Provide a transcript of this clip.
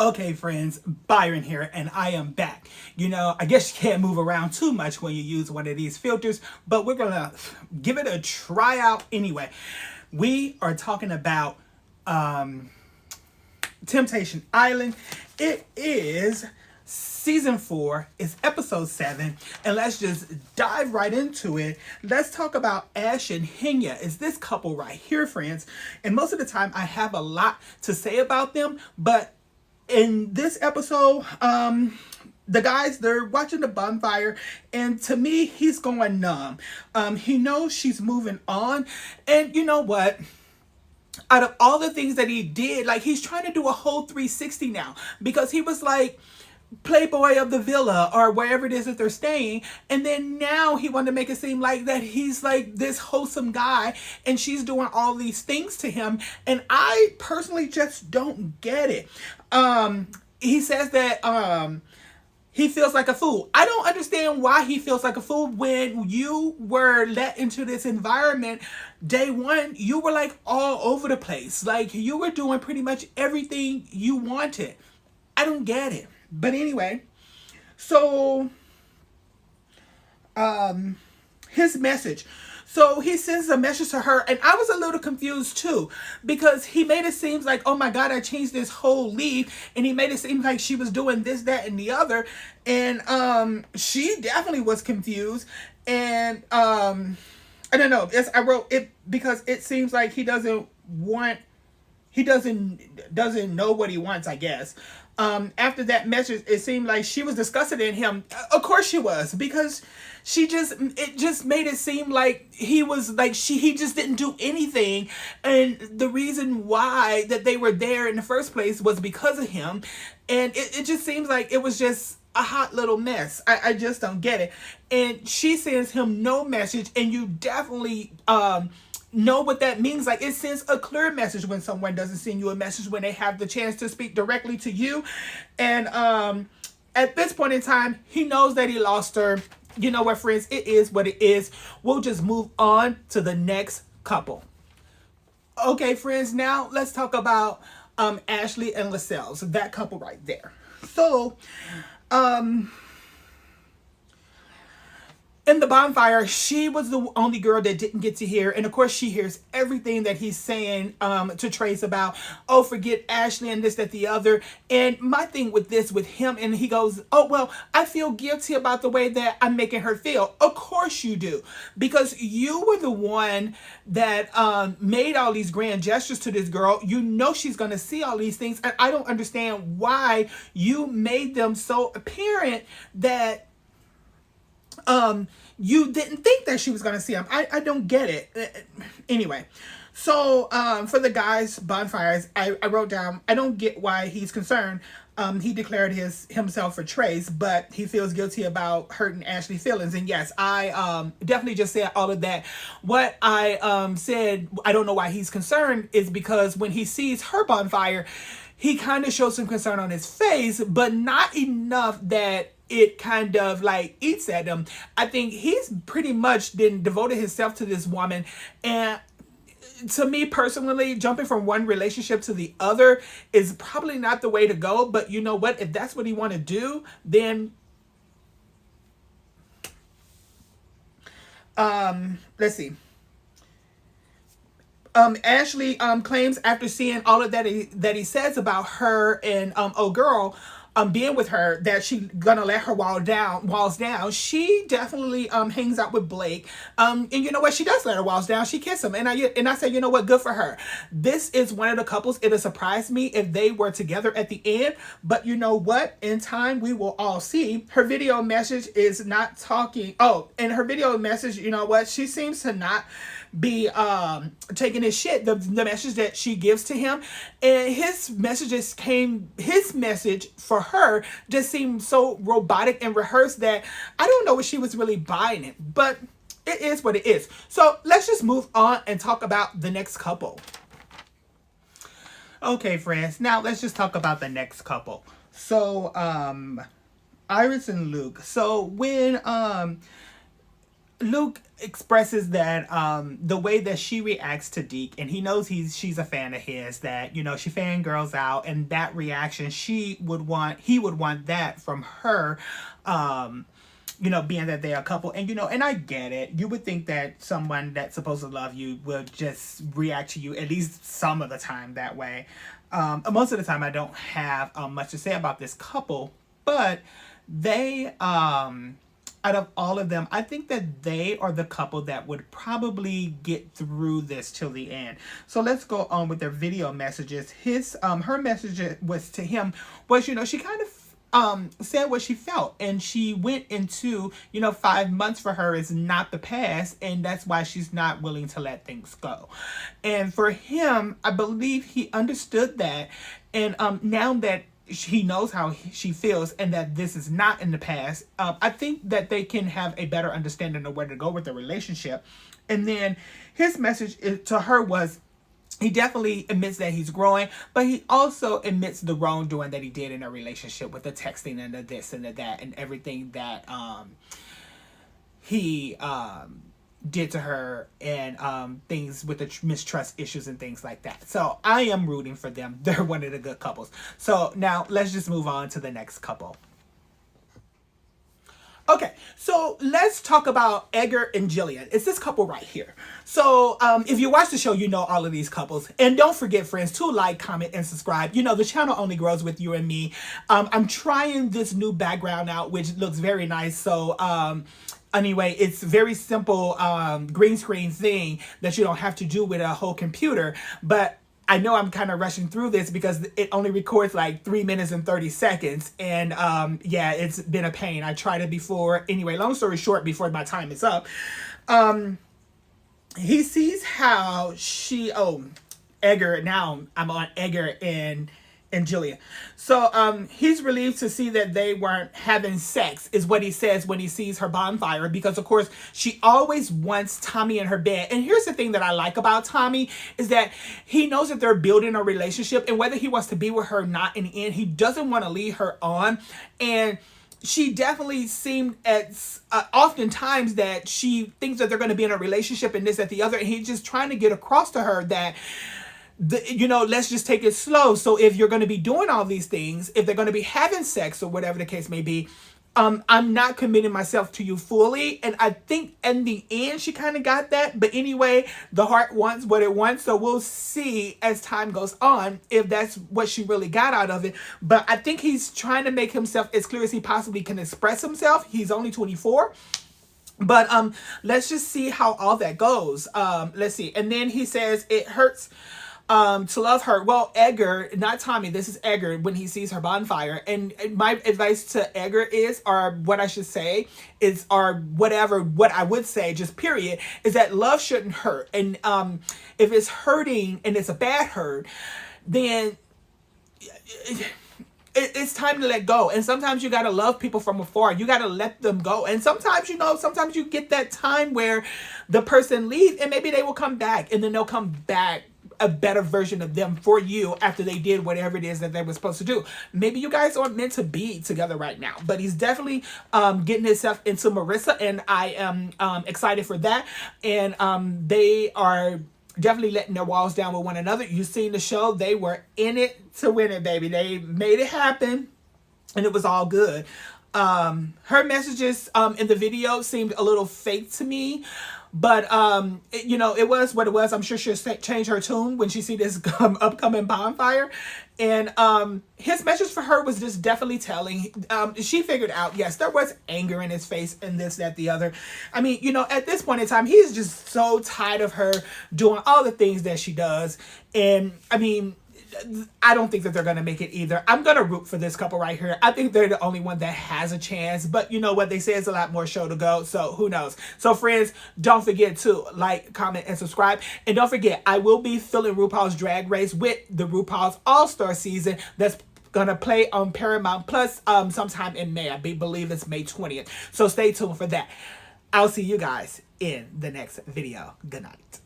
Okay, friends, Byron here, and I am back. I guess you can't move around too much when you use one of these filters, but we're gonna give it a try out anyway. We are talking about Temptation Island. It is season 4, it's episode 7, and let's just dive right into it. Let's talk about Ash and Henya. Is this couple right here, friends? And most of the time I have a lot to say about them, but in this episode, the guys, they're watching the bonfire, and to me, he's going numb. He knows she's moving on, and you know what? Out of all the things that he did, like, he's trying to do a whole 360 now, because he was like playboy of the villa or wherever it is that they're staying, and then now he wanted to make it seem like that he's like this wholesome guy and she's doing all these things to him, and I personally just don't get it. He says that he feels like a fool. I don't understand why he feels like a fool when you were let into this environment day one. You were like all over the place, like you were doing pretty much everything you wanted. I don't get it. But anyway, so his message. So he sends a message to her, and I was a little confused too, because he made it seem like, oh my God, I changed this whole leaf, and he made it seem like she was doing this, that, and the other, and she definitely was confused, and I don't know. I wrote it because it seems like he doesn't know what he wants, I guess. After that message, it seemed like she was disgusted in him. Of course she was, because it just made it seem like he was like, he just didn't do anything. And the reason why that they were there in the first place was because of him. And it just seems like it was just a hot little mess. I just don't get it. And she sends him no message, and you definitely, know what that means. Like, it sends a clear message when someone doesn't send you a message when they have the chance to speak directly to you. And at this point in time, he knows that he lost her. You know what, friends? It is what it is. We'll just move on to the next couple. Okay, friends, now let's talk about Ashley and Lascelles, that couple right there. So in the bonfire, she was the only girl that didn't get to hear, and of course she hears everything that he's saying to Trace about, oh, forget Ashley and this, that, the other. And my thing with him, and he goes, oh, well, I feel guilty about the way that I'm making her feel. Of course you do, because you were the one that made all these grand gestures to this girl. You know she's going to see all these things, and I don't understand why you made them so apparent that you didn't think that she was going to see him. I don't get it. Anyway, so for the guys' bonfires, I wrote down, I don't get why he's concerned. He declared himself for Trace, but he feels guilty about hurting Ashley's feelings. And yes, I definitely just said all of that. What I said, I don't know why he's concerned, is because when he sees her bonfire, he kind of shows some concern on his face, but not enough that it kind of like eats at him. I think he's pretty much then devoted himself to this woman, and to me personally, jumping from one relationship to the other is probably not the way to go. But you know what? If that's what he want to do, then let's see. Ashley claims after seeing all of that he says about her and old girl being with her, that she gonna let her walls down. She definitely hangs out with Blake, and you know what, she does let her walls down. She kissed him, and I say, you know what, good for her. This is one of the couples, it'll surprise me if they were together at the end, but you know what, in time we will all see. Her video message is not talking, and her video message, you know what, she seems to not be taking his shit, the message that she gives to him, and his message for her just seemed so robotic and rehearsed that I don't know if she was really buying it, but it is what it is. So let's just move on and talk about the next couple. Okay, friends, now let's just talk about the next couple. So Iris and Luke. So when Luke expresses that the way that she reacts to Deke, and he knows she's a fan of his, that, you know, she fangirls out, and that reaction he would want that from her, you know, being that they're a couple. And, you know, and I get it. You would think that someone that's supposed to love you would just react to you at least some of the time that way. Most of the time I don't have much to say about this couple, but they, out of all of them, I think that they are the couple that would probably get through this till the end. So let's go on with their video messages. Her message was to him was, you know, she kind of said what she felt, and she went into, you know, 5 months for her is not the past, and that's why she's not willing to let things go. And for him, I believe he understood that, and now that he knows how she feels and that this is not in the past, I think that they can have a better understanding of where to go with the relationship. And then his message to her was, he definitely admits that he's growing, but he also admits the wrongdoing that he did in a relationship with the texting and the this and the that and everything that he did to her, and things with the mistrust issues and things like that. So I am rooting for them. They're one of the good couples. So now let's just move on to the next couple. Okay, so let's talk about Edgar and Jillian. It's this couple right here. So if you watch the show, you know all of these couples. And don't forget, friends, to like, comment, and subscribe. You know, the channel only grows with you and me. I'm trying this new background out, which looks very nice. So anyway, it's very simple green screen thing that you don't have to do with a whole computer. But I know I'm kind of rushing through this because it only records like 3 minutes and 30 seconds. And yeah, it's been a pain. I tried it before. Anyway, long story short, before my time is up, he sees how Edgar, now I'm on Edgar and Jillian. So he's relieved to see that they weren't having sex, is what he says when he sees her bonfire, because of course she always wants Tommy in her bed. And here's the thing that I like about Tommy is that he knows that they're building a relationship, and whether he wants to be with her or not, in the end, he doesn't want to lead her on. And she definitely seemed at oftentimes that she thinks that they're going to be in a relationship and this, that, the other, and he's just trying to get across to her that you know, let's just take it slow. So if you're going to be doing all these things, if they're going to be having sex or whatever the case may be, I'm not committing myself to you fully. And I think in the end, she kind of got that. But anyway, the heart wants what it wants. So we'll see as time goes on if that's what she really got out of it. But I think he's trying to make himself as clear as he possibly can express himself. He's only 24. But let's just see how all that goes. Let's see. And then he says it hurts to love her. Well, Edgar, not Tommy, this is Edgar when he sees her bonfire. And my advice to Edgar is, or what I should say is, or whatever, what I would say, just period, is that love shouldn't hurt. And if it's hurting and it's a bad hurt, then it's time to let go. And sometimes you got to love people from afar. You got to let them go. And sometimes, you know, sometimes you get that time where the person leaves and maybe they will come back, and then they'll come back a better version of them for you after they did whatever it is that they were supposed to do. Maybe you guys aren't meant to be together right now, but he's definitely getting himself into Marissa, and I am excited for that. And they are definitely letting their walls down with one another. You've seen the show. They were in it to win it, baby. They made it happen, and it was all good. Her messages in the video seemed a little fake to me. But, you know, it was what it was. I'm sure she'll change her tune when she see this upcoming bonfire. And his message for her was just definitely telling. She figured out, yes, there was anger in his face and this, that, the other. I mean, you know, at this point in time, he's just so tired of her doing all the things that she does. And, I mean, I don't think that they're going to make it either. I'm going to root for this couple right here. I think they're the only one that has a chance. But you know what? They say it's a lot more show to go. So who knows? So friends, don't forget to like, comment, and subscribe. And don't forget, I will be filling RuPaul's Drag Race with the RuPaul's All-Star season that's going to play on Paramount Plus sometime in May. I believe it's May 20th. So stay tuned for that. I'll see you guys in the next video. Good night.